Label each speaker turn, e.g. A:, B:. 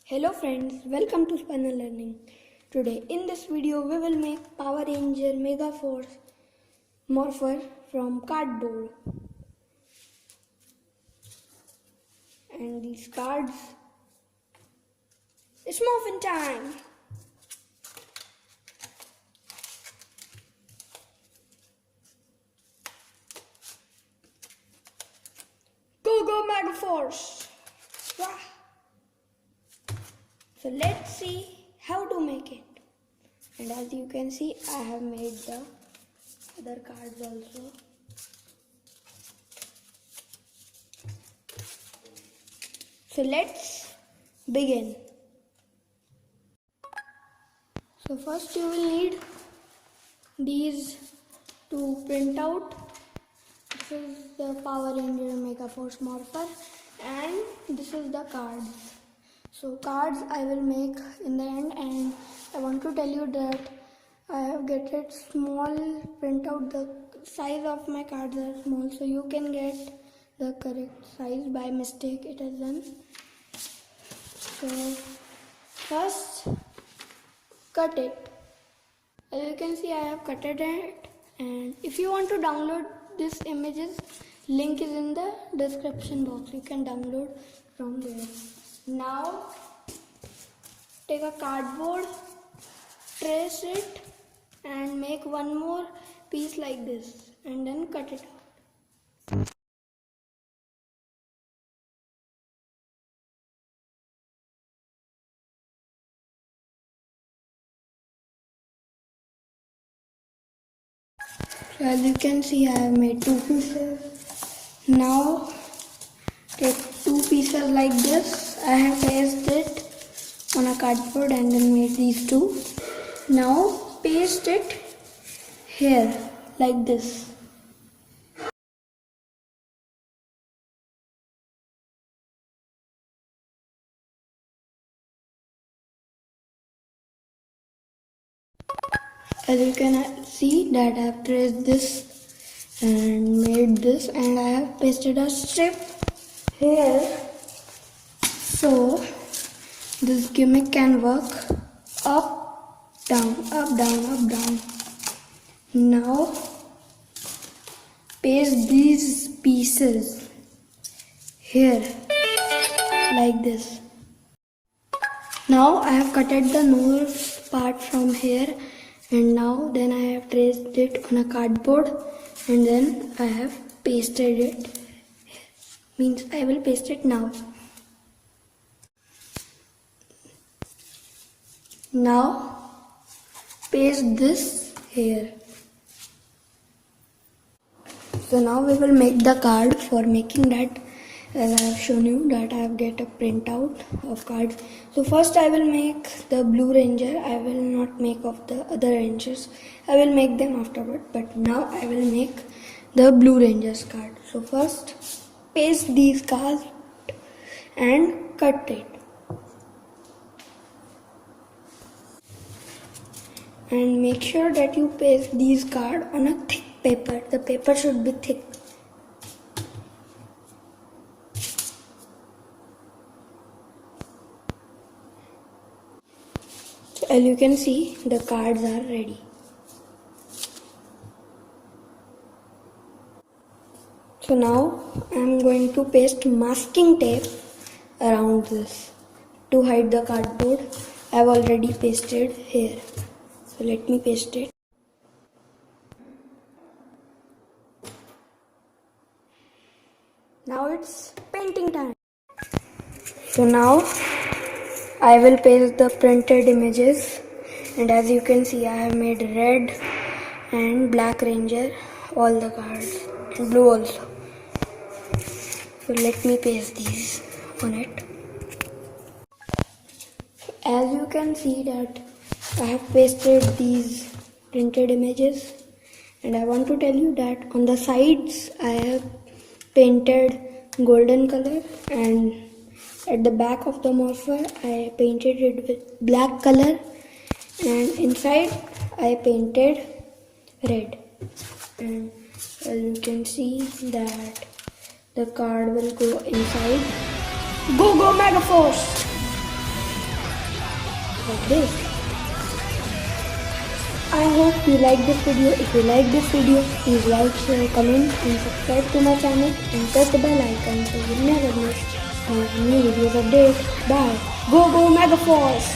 A: Hello friends, welcome to Spandan Learning. Today in this video we will make Power Ranger megaforce morpher from cardboard. And these cards, it's morphin time! Go megaforce! Wow. So let's see how to make it. And as you can see, I have made the other cards also. So let's begin. So first you will need these to print out. This is the Power Ranger megaforce morpher and this is the cards. So cards I will make in the end, and I want to tell you that I have get it small printout. The size of my cards are small, so you can get the correct size. By mistake it is done. So first cut it. As you can see, I have cutted it, and if you want to download these images, link is in the description box. You can download from there. Now take a cardboard, trace it and make one more piece like this and then cut it out. So as you can see, I have made two pieces. Now take two pieces like this. I have pasted it on a cardboard and then made these two. Now paste it here like this. As you can see that I have traced this and made this, and I have pasted a strip here. So this gimmick can work up, down, up, down, up, down. Now paste these pieces here like this. Now I have cutted the nose part from here, and now then I have traced it on a cardboard and then I have pasted it. Means I will paste it now. Now paste this here. So now we will make the card. For making that, as I have shown you that I have get a printout of cards. So first I will make the Blue Ranger. I will not make of the other Rangers. I will make them afterward. But now I will make the Blue Ranger's card. So first paste these cards and cut it. And make sure that you paste these cards on a thick paper. The paper should be thick. So as you can see, the cards are ready. So now I am going to paste masking tape around this to hide the cardboard. I have already pasted here. So let me paste it. Now it's painting time. So now I will paste the printed images, and as you can see, I have made red and black Ranger, all the cards, and blue also. So let me paste these on it. As you can see that I have pasted these printed images, and I want to tell you that on the sides I have painted golden color, and at the back of the morpher I painted it with black color, and inside I painted red. And as you can see that the card will go inside. Go megaforce! like this. I hope you like this video. If you like this video, please like, share, comment and subscribe to my channel and press the bell icon so you never miss my new videos update. Bye. Go Megaforce!